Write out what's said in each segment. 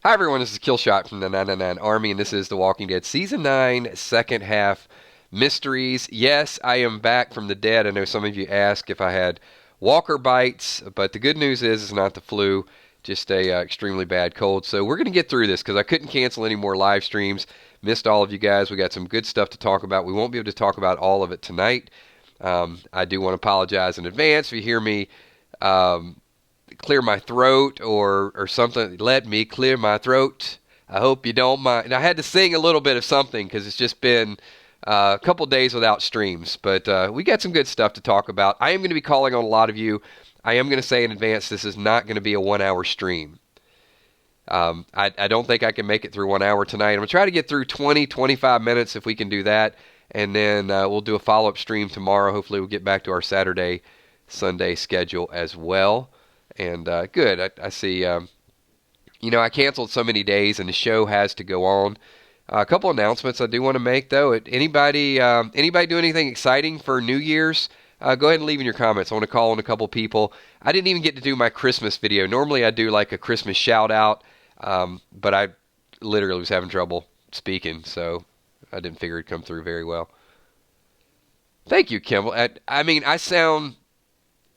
Hi everyone, this is Killshot from the 999 Army, and this is The Walking Dead Season 9, second half mysteries. Yes, I am back from the dead. I know some of you asked if I had walker bites, but the good news is it's not the flu, just a extremely bad cold. So we're going to get through this because I couldn't cancel any more live streams. Missed all of you guys. We got some good stuff to talk about. We won't be able to talk about all of it tonight. I do want to apologize in advance if you hear me clear my throat or something. Let me clear my throat. I hope you don't mind. I had to sing a little bit of something because it's just been a couple days without streams. But we got some good stuff to talk about. I am going to be calling on a lot of you. I am going to say in advance this is not going to be a 1 hour stream. I don't think I can make it through 1 hour tonight. I'm going to try to get through 20-25 minutes if we can do that. And then we'll do a follow-up stream tomorrow. Hopefully we'll get back to our Saturday, Sunday schedule as well. And good. I see, I canceled so many days and the show has to go on. A couple announcements I do want to make, though. Anybody do anything exciting for New Year's? Go ahead and leave in your comments. I want to call on a couple people. I didn't even get to do my Christmas video. Normally I do like a Christmas shout out, but I literally was having trouble speaking, so I didn't figure it'd come through very well. Thank you, Kimball.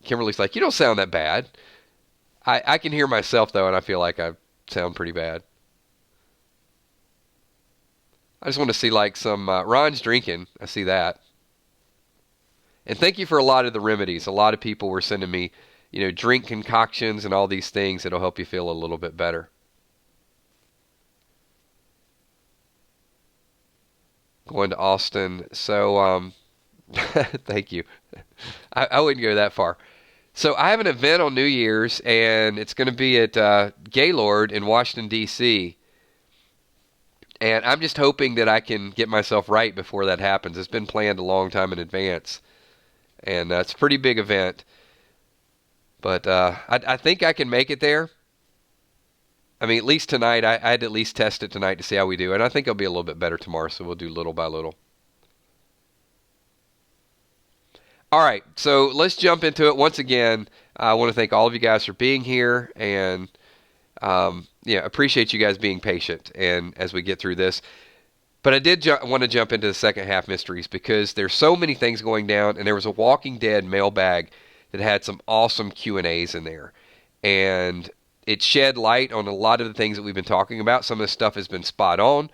Kimberly's like, you don't sound that bad. I can hear myself, though, and I feel like I sound pretty bad. I just want to see, some... Ron's drinking. I see that. And thank you for a lot of the remedies. A lot of people were sending me, drink concoctions and all these things that'll help you feel a little bit better. Going to Austin. So, thank you. I wouldn't go that far. So I have an event on New Year's, and it's going to be at Gaylord in Washington, D.C., and I'm just hoping that I can get myself right before that happens. It's been planned a long time in advance, and it's a pretty big event, but I think I can make it there. I mean, at least tonight, I had to at least test it tonight to see how we do, and I think it'll be a little bit better tomorrow, so we'll do little by little. All right, so let's jump into it. Once again, I want to thank all of you guys for being here, and appreciate you guys being patient and as we get through this. But I did want to jump into the second half mysteries because there's so many things going down, and there was a Walking Dead mailbag that had some awesome Q&As in there, and it shed light on a lot of the things that we've been talking about. Some of the stuff has been spot on.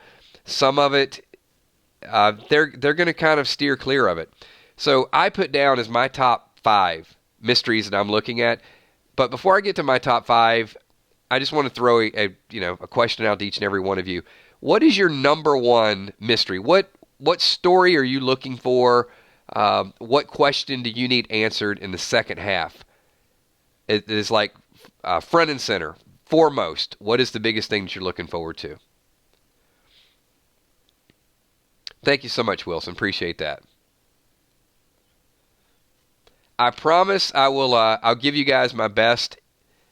Some of it, they're going to kind of steer clear of it. So I put down as my top 5 mysteries that I'm looking at. But before I get to my top 5, I just want to throw a question out to each and every one of you. What is your number one mystery? What story are you looking for? What question do you need answered in the second half? It is like front and center, foremost. What is the biggest thing that you're looking forward to? Thank you so much, Wilson. Appreciate that. I promise I will. I'll give you guys my best,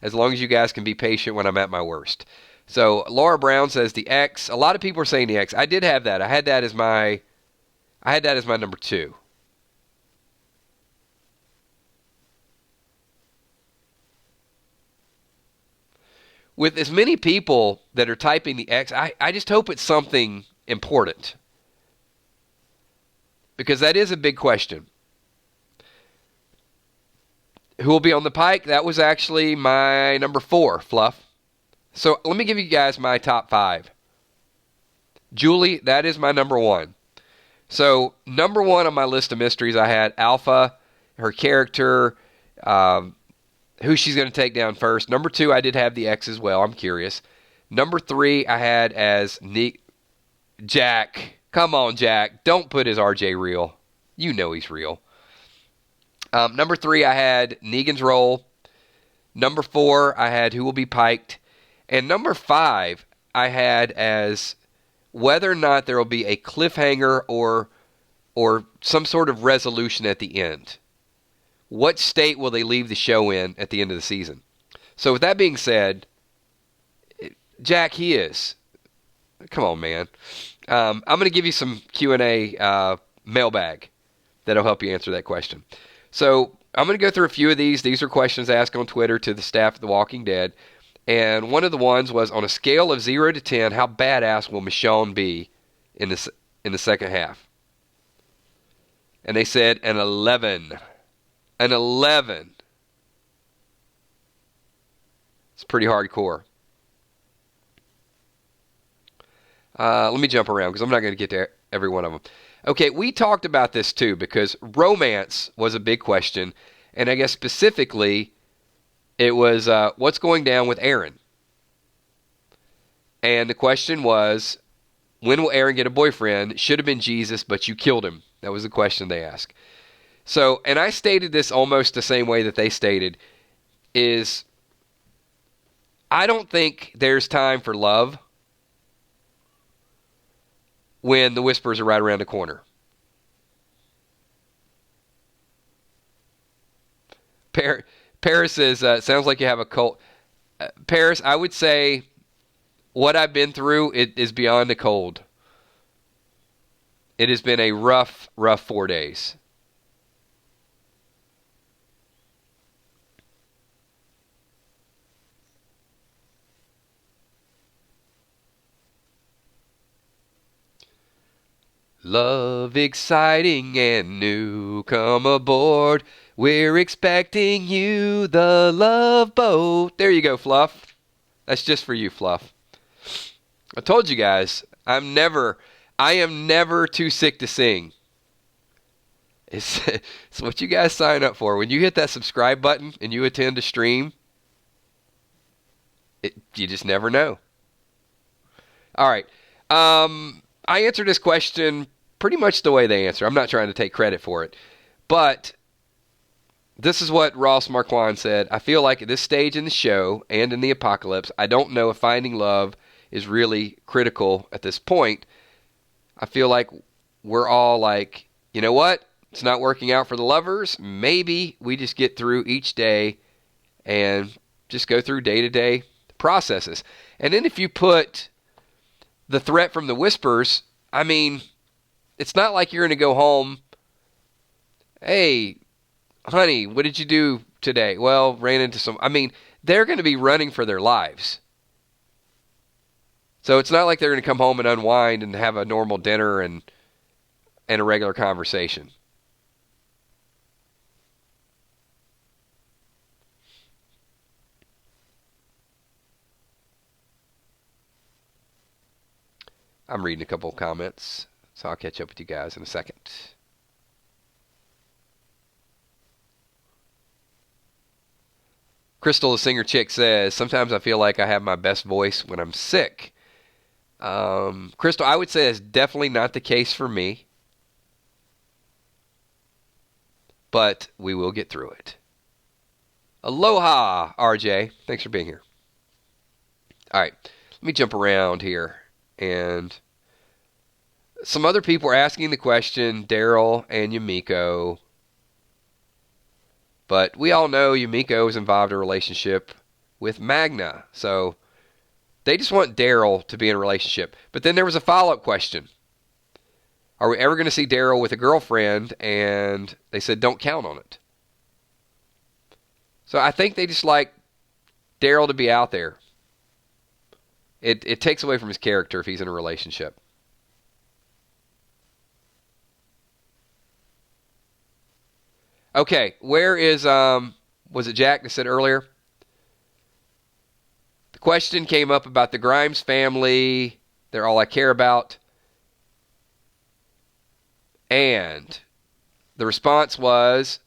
as long as you guys can be patient when I'm at my worst. So Laura Brown says the X. A lot of people are saying the X. I did have that. I had that as my number 2. With as many people that are typing the X, I just hope it's something important, because that is a big question. Who will be on the pike? That was actually my number 4, Fluff. So let me give you guys my top 5. Julie, that is my number 1. So number 1 on my list of mysteries, I had Alpha, her character, who she's going to take down first. Number 2, I did have the X as well. I'm curious. Number 3, I had as Jack. Come on, Jack. Don't put his RJ real. You know he's real. Number 3, I had Negan's role. Number 4, I had who will be piked. And number 5, I had as whether or not there will be a cliffhanger or some sort of resolution at the end. What state will they leave the show in at the end of the season? So with that being said, Jack, he is. Come on, man. I'm going to give you some Q&A mailbag that'll help you answer that question. So I'm going to go through a few of these. These are questions asked on Twitter to the staff of The Walking Dead. And one of the ones was, on a scale of 0 to 10, how badass will Michonne be in the second half? And they said an 11. An 11. It's pretty hardcore. Let me jump around because I'm not going to get to every one of them. Okay, we talked about this too because romance was a big question. And I guess specifically, it was what's going down with Aaron? And the question was, when will Aaron get a boyfriend? Should have been Jesus, but you killed him. That was the question they asked. So, and I stated this almost the same way that they stated, is I don't think there's time for love when the whispers are right around the corner. Paris says, sounds like you have a cold. Paris, I would say what I've been through, it is beyond a cold. It has been a rough 4 days. Love exciting and new, come aboard. We're expecting you, the love boat. There you go, Fluff. That's just for you, Fluff. I told you guys, I am never too sick to sing. It's what you guys sign up for. When you hit that subscribe button and you attend a stream, you just never know. All right. I answered this question pretty much the way they answer. I'm not trying to take credit for it. But this is what Ross Marquand said. I feel like at this stage in the show and in the apocalypse, I don't know if finding love is really critical at this point. I feel like we're all like, you know what? It's not working out for the lovers. Maybe we just get through each day and just go through day-to-day processes. And then if you put the threat from the whispers, I mean, it's not like you're going to go home, hey, honey, what did you do today? Well, ran into some, I mean, they're going to be running for their lives. So it's not like they're going to come home and unwind and have a normal dinner and a regular conversation. I'm reading a couple of comments, so I'll catch up with you guys in a second. Crystal, the singer chick, says, sometimes I feel like I have my best voice when I'm sick. Crystal, I would say that's definitely not the case for me. But we will get through it. Aloha, RJ. Thanks for being here. All right, let me jump around here. And some other people are asking the question, Daryl and Yumiko. But we all know Yumiko is involved in a relationship with Magna. So they just want Daryl to be in a relationship. But then there was a follow-up question. Are we ever going to see Daryl with a girlfriend? And they said, don't count on it. So I think they just like Daryl to be out there. It takes away from his character if he's in a relationship. Okay, where is, was it Jack that said earlier? The question came up about the Grimes family. They're all I care about. And the response was,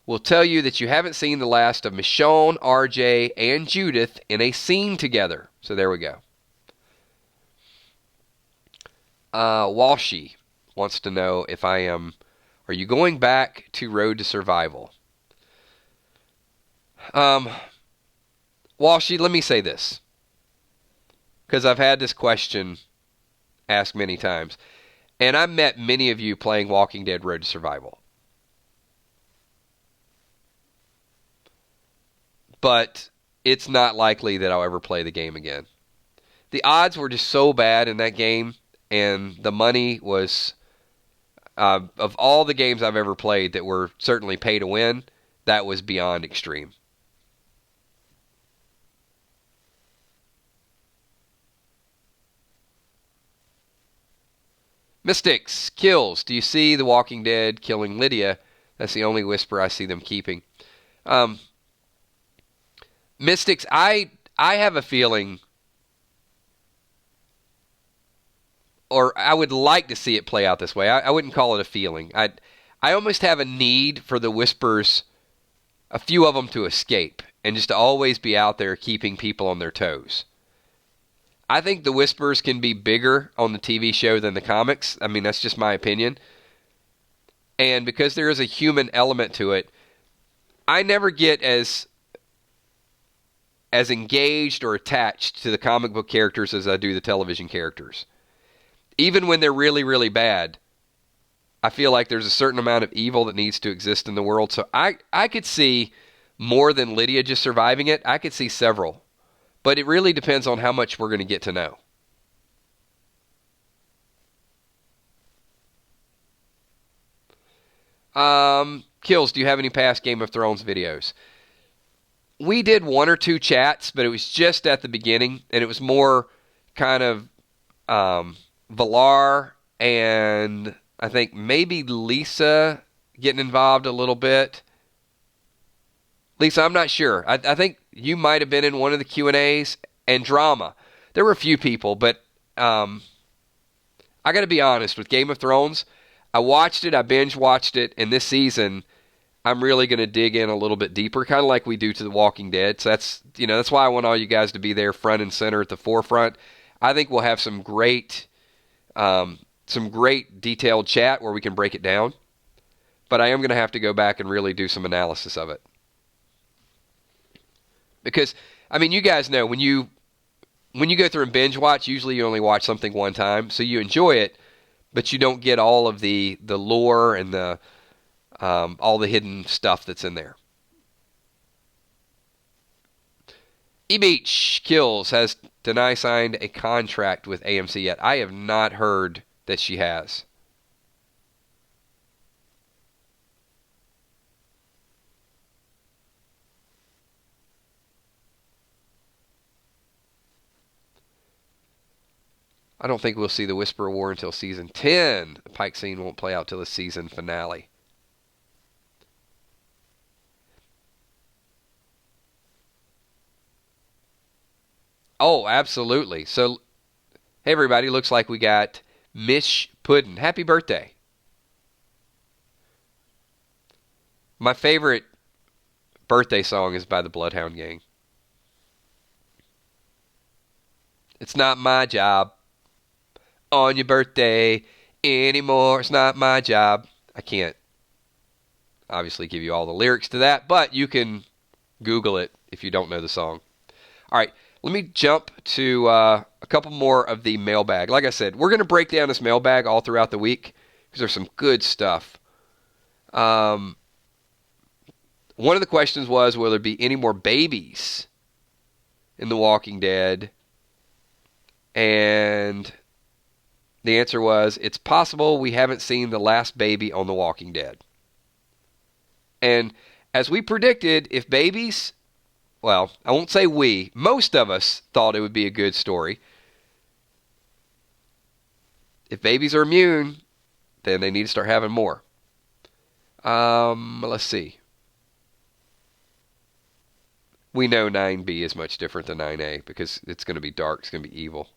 we'll tell you that you haven't seen the last of Michonne, RJ, and Judith in a scene together. So there we go. Walshy wants to know if are you going back to Road to Survival? Walshy, let me say this. Because I've had this question asked many times. And I've met many of you playing Walking Dead Road to Survival. But it's not likely that I'll ever play the game again. The odds were just so bad in that game, and the money was, of all the games I've ever played that were certainly pay to win, that was beyond extreme. Mystics, kills. Do you see The Walking Dead killing Lydia? That's the only whisper I see them keeping. Um, Mystics, I have a feeling, or I would like to see it play out this way. I wouldn't call it a feeling. I almost have a need for the whispers, a few of them, to escape and just to always be out there keeping people on their toes. I think the whispers can be bigger on the TV show than the comics. I mean, that's just my opinion. And because there is a human element to it, I never get as engaged or attached to the comic book characters as I do the television characters. Even when they're really, really bad, I feel like there's a certain amount of evil that needs to exist in the world. So I could see more than Lydia just surviving it. I could see several. But it really depends on how much we're going to get to know. Kills, do you have any past Game of Thrones videos? We did one or two chats, but it was just at the beginning, and it was more kind of Valar and I think maybe Lisa getting involved a little bit. Lisa, I'm not sure. I think you might have been in one of the Q&As. And drama. There were a few people, but I got to be honest, with Game of Thrones, I watched it, I binge watched it, and this season I'm really going to dig in a little bit deeper, kind of like we do to The Walking Dead. So that's why I want all you guys to be there front and center at the forefront. I think we'll have some great detailed chat where we can break it down. But I am going to have to go back and really do some analysis of it. Because, I mean, you guys know, when you go through and binge watch, usually you only watch something one time, so you enjoy it, but you don't get all of the lore and the all the hidden stuff that's in there. E-Beach kills. Has Denai signed a contract with AMC yet? I have not heard that she has. I don't think we'll see the Whisper War until season 10. The Pike scene won't play out till the season finale. Oh, absolutely. So, hey everybody, looks like we got Mish Puddin'. Happy birthday. My favorite birthday song is by the Bloodhound Gang. It's not my job on your birthday anymore. It's not my job. I can't obviously give you all the lyrics to that, but you can Google it if you don't know the song. All right, let me jump to a couple more of the mailbag. Like I said, we're going to break down this mailbag all throughout the week because there's some good stuff. One of the questions was, will there be any more babies in The Walking Dead? And the answer was, it's possible. We haven't seen the last baby on The Walking Dead. And as we predicted, if babies, well, I won't say we, most of us thought it would be a good story. If babies are immune, then they need to start having more. Let's see. We know 9B is much different than 9A because it's going to be dark, it's going to be evil.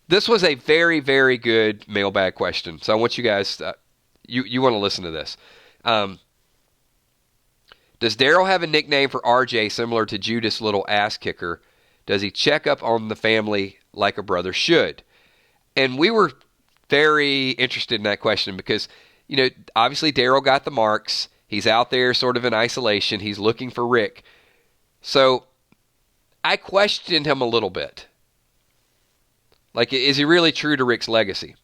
This was a very, very good mailbag question. So I want you guys, you want to listen to this. Does Daryl have a nickname for RJ similar to Judas' little ass kicker? Does he check up on the family like a brother should? And we were very interested in that question because, obviously Daryl got the marks. He's out there sort of in isolation. He's looking for Rick. So I questioned him a little bit. Like, is he really true to Rick's legacy?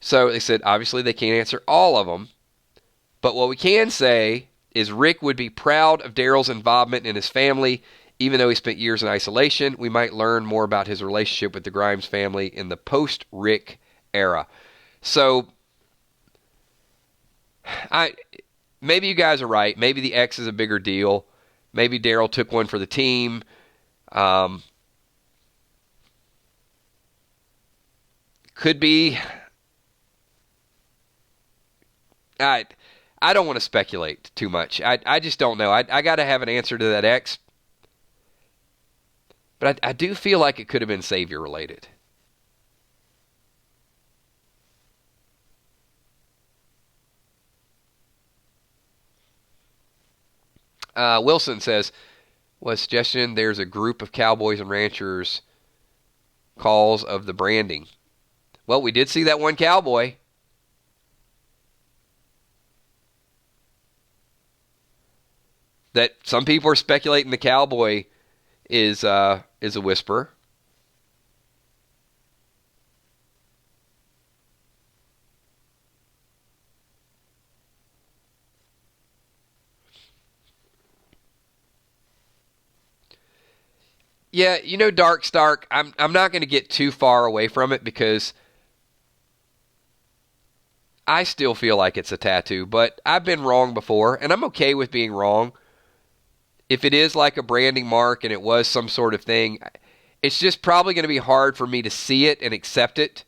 So they said, obviously they can't answer all of them. But what we can say is Rick would be proud of Daryl's involvement in his family. Even though he spent years in isolation, we might learn more about his relationship with the Grimes family in the post-Rick era. So, maybe you guys are right. Maybe the X is a bigger deal. Maybe Daryl took one for the team. could be. I don't want to speculate too much. I just don't know. I got to have an answer to that X. But I do feel like it could have been Savior related. Wilson says, was suggestion there's a group of cowboys and ranchers calls of the branding. Well, we did see that one cowboy. That some people are speculating the cowboy is a whisper. Yeah, Dark Stark, I'm not going to get too far away from it because I still feel like it's a tattoo, but I've been wrong before, and I'm okay with being wrong. If it is like a branding mark and it was some sort of thing, it's just probably going to be hard for me to see it and accept it.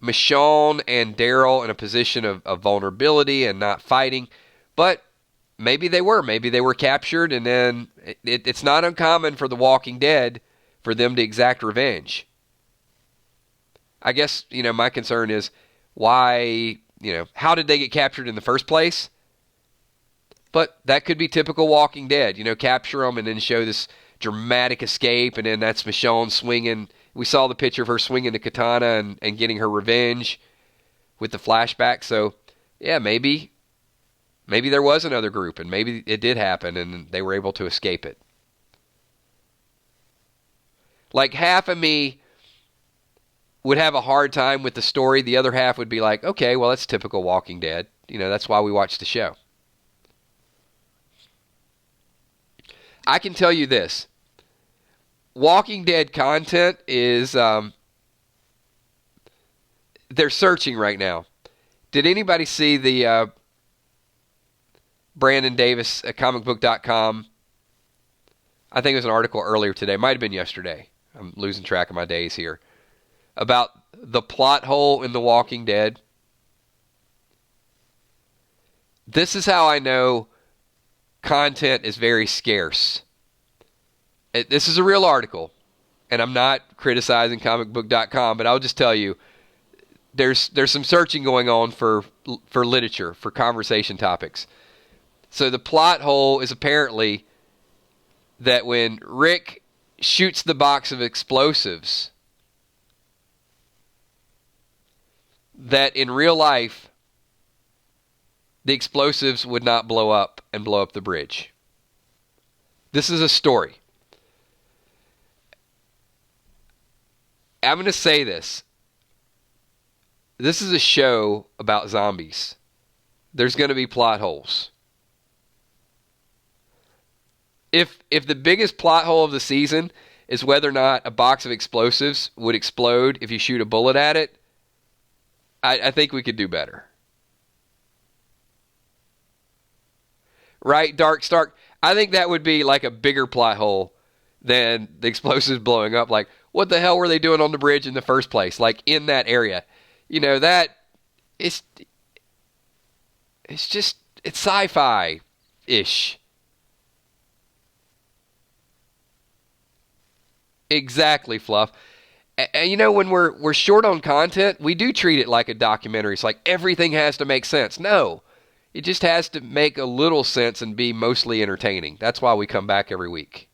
Michonne and Daryl in a position of vulnerability and not fighting, but maybe they were. Maybe they were captured, and then it's not uncommon for the Walking Dead for them to exact revenge. I guess, my concern is why, how did they get captured in the first place? But that could be typical Walking Dead, capture them and then show this dramatic escape, and then that's Michonne swinging. We saw the picture of her swinging the katana and getting her revenge with the flashback. So, yeah, maybe there was another group, and maybe it did happen, and they were able to escape it. Like, half of me would have a hard time with the story. The other half would be like, okay, well, that's typical Walking Dead. That's why we watch the show. I can tell you this. Walking Dead content is, they're searching right now. Did anybody see the Brandon Davis at comicbook.com? I think it was an article earlier today. Might have been yesterday. I'm losing track of my days here. About the plot hole in The Walking Dead. This is how I know content is very scarce. This is a real article, and I'm not criticizing comicbook.com, but I'll just tell you, there's some searching going on for literature, for conversation topics. So the plot hole is apparently that when Rick shoots the box of explosives, that in real life, the explosives would not blow up and blow up the bridge. This is a story. I'm going to say this. This is a show about zombies. There's going to be plot holes. If the biggest plot hole of the season is whether or not a box of explosives would explode if you shoot a bullet at it, I think we could do better. Right, Dark Stark? I think that would be like a bigger plot hole than the explosives blowing up. Like, what the hell were they doing on the bridge in the first place? Like, in that area. That it's sci-fi-ish. Exactly, Fluff. And when we're short on content, we do treat it like a documentary. It's like everything has to make sense. No. It just has to make a little sense and be mostly entertaining. That's why we come back every week.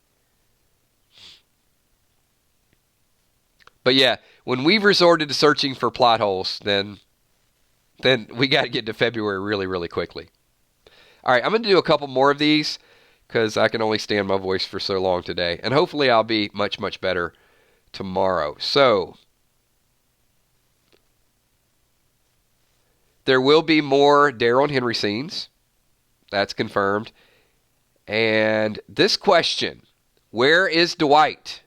But yeah, when we've resorted to searching for plot holes, then we got to get to February really, really quickly. All right, I'm going to do a couple more of these because I can only stand my voice for so long today. And hopefully I'll be much, much better tomorrow. So, there will be more Daryl and Henry scenes. That's confirmed. And this question, where is Dwight?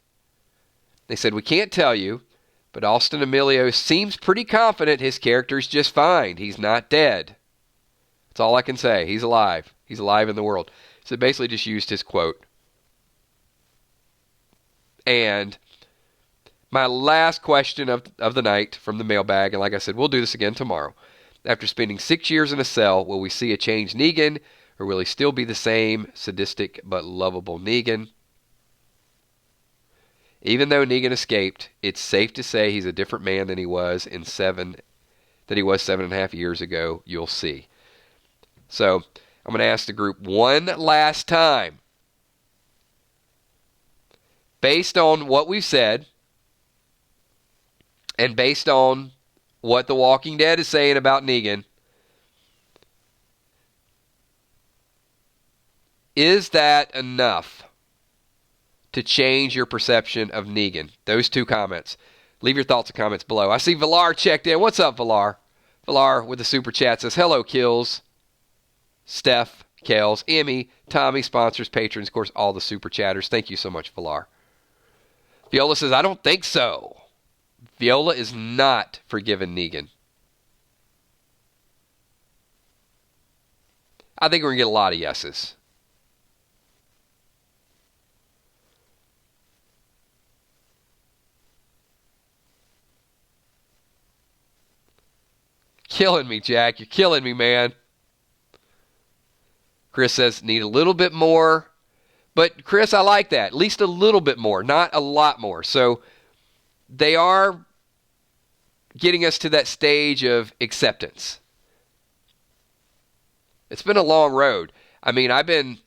They said, we can't tell you, but Austin Emilio seems pretty confident his character's just fine. He's not dead. That's all I can say. He's alive. He's alive in the world. So basically just used his quote. And My last question of the night from the mailbag, and like I said, we'll do this again tomorrow. After spending 6 years in a cell, will we see a changed Negan, or will he still be the same sadistic but lovable Negan? Even though Negan escaped, it's safe to say he's a different man than he was 7.5 years ago. You'll see. So I'm going to ask the group one last time. Based on what we've said, and based on what The Walking Dead is saying about Negan, is that enough to change your perception of Negan? Those two comments. Leave your thoughts and comments below. I see Villar checked in. What's up, Villar? Villar with the super chat says, hello, Kills, Steph, Kels, Emmy, Tommy, sponsors, patrons, of course, all the super chatters. Thank you so much, Villar. Viola says, I don't think so. Viola is not forgiving Negan. I think we're going to get a lot of yeses. Killing me, Jack. You're killing me, man. Chris says, need a little bit more. But, Chris, I like that. At least a little bit more, not a lot more. So, they are getting us to that stage of acceptance. It's been a long road. I mean, I've been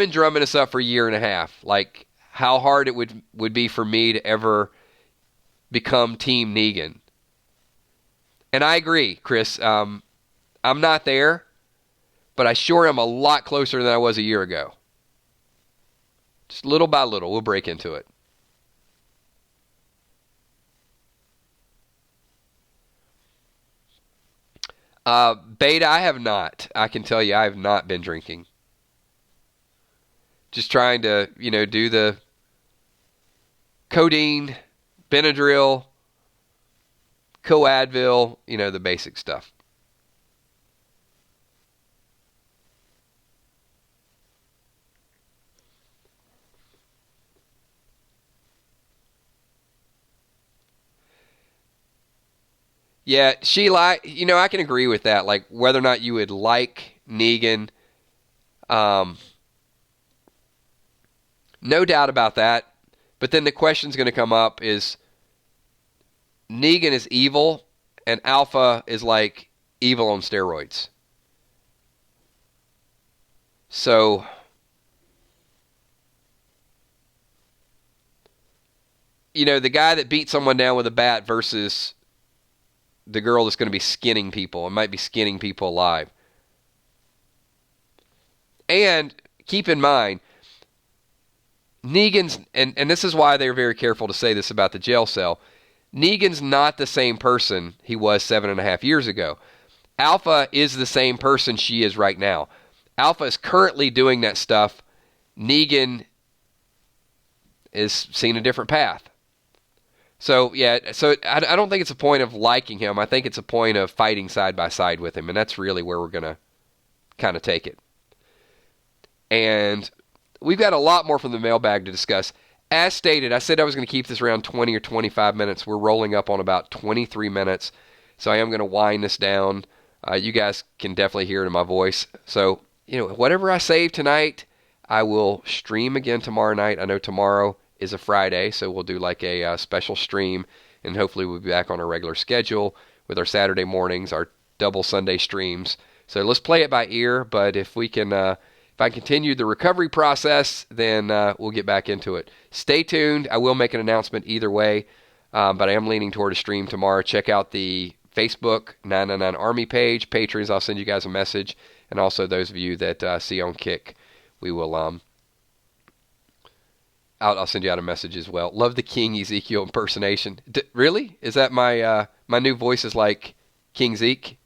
drumming this up for a year and a half. Like, how hard it would be for me to ever become Team Negan. And I agree, Chris. I'm not there, but I sure am a lot closer than I was a year ago. Just little by little, we'll break into it. Beta, I have not. I can tell you I have not been drinking. Just trying to, do the codeine, Benadryl, Coadvil, the basic stuff. Yeah, Sheila, I can agree with that. Like, whether or not you would like Negan, no doubt about that. But then the question's going to come up is, Negan is evil, and Alpha is like evil on steroids. So, the guy that beat someone down with a bat versus the girl that's going to be skinning people and might be skinning people alive. And keep in mind, Negan's, and this is why they're very careful to say this about the jail cell, Negan's not the same person he was 7.5 years ago. Alpha is the same person she is right now. Alpha is currently doing that stuff. Negan is seeing a different path. So, yeah, I don't think it's a point of liking him. I think it's a point of fighting side by side with him, and that's really where we're going to kind of take it. And we've got a lot more from the mailbag to discuss. As stated, I said I was going to keep this around 20 or 25 minutes. We're rolling up on about 23 minutes, so I am going to wind this down. You guys can definitely hear it in my voice. So, whatever I save tonight, I will stream again tomorrow night. I know tomorrow is a Friday, so we'll do like a special stream, and hopefully we'll be back on our regular schedule with our Saturday mornings, our double Sunday streams. So let's play it by ear, but if we can, if I continue the recovery process, then we'll get back into it. Stay tuned. I will make an announcement either way, but I am leaning toward a stream tomorrow. Check out the Facebook 999 Army page. Patrons, I'll send you guys a message, and also those of you that see on Kick, we will I'll send you out a message as well. Love the King Ezekiel impersonation. Really? Is that my my new voice is like King Zeke?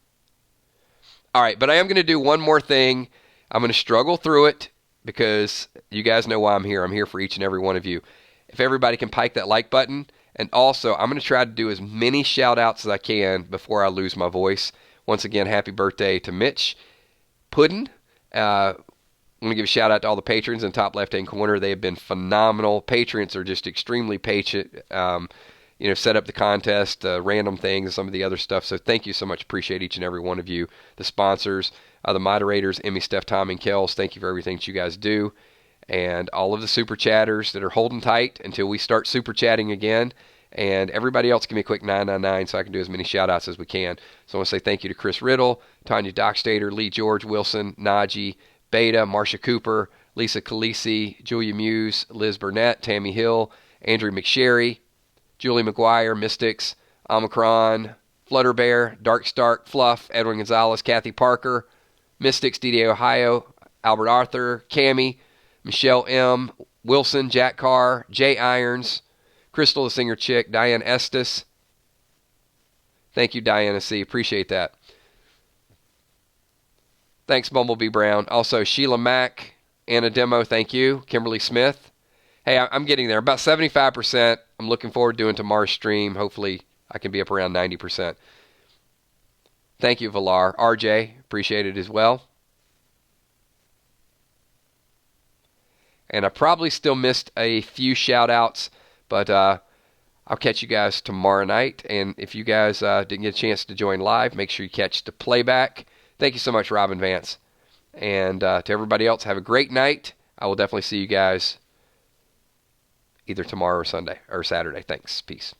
All right, but I am going to do one more thing. I'm going to struggle through it because you guys know why I'm here. I'm here for each and every one of you. If everybody can pike that like button, and also I'm going to try to do as many shout-outs as I can before I lose my voice. Once again, happy birthday to Mitch Puddin'. I'm going to give a shout out to all the patrons in the top left-hand corner. They have been phenomenal. Patrons are just extremely patient. set up the contest, random things, and some of the other stuff. So thank you so much. Appreciate each and every one of you. The sponsors, the moderators, Emmy, Steph, Tom, and Kels. Thank you for everything that you guys do. And all of the super chatters that are holding tight until we start super chatting again. And everybody else, give me a quick 999 so I can do as many shout outs as we can. So I want to say thank you to Chris Riddle, Tanya Dockstader, Lee George, Wilson, Najee, Beta, Marsha Cooper, Lisa Khaleesi, Julia Muse, Liz Burnett, Tammy Hill, Andrew McSherry, Julie McGuire, Mystics, Omicron, Flutterbear, Dark Stark, Fluff, Edwin Gonzalez, Kathy Parker, Mystics, DDA Ohio, Albert Arthur, Cammy, Michelle M., Wilson, Jack Carr, Jay Irons, Crystal the Singer Chick, Diane Estes. Thank you, Diana C. Appreciate that. Thanks, Bumblebee Brown. Also, Sheila Mack, Anna Demo, thank you. Kimberly Smith. Hey, I'm getting there. About 75%. I'm looking forward to doing tomorrow's stream. Hopefully, I can be up around 90%. Thank you, Valar. RJ, appreciate it as well. And I probably still missed a few shout-outs, but I'll catch you guys tomorrow night. And if you guys didn't get a chance to join live, make sure you catch the playback. Thank you so much, Robin Vance. And to everybody else, have a great night. I will definitely see you guys either tomorrow or Sunday or Saturday. Thanks. Peace.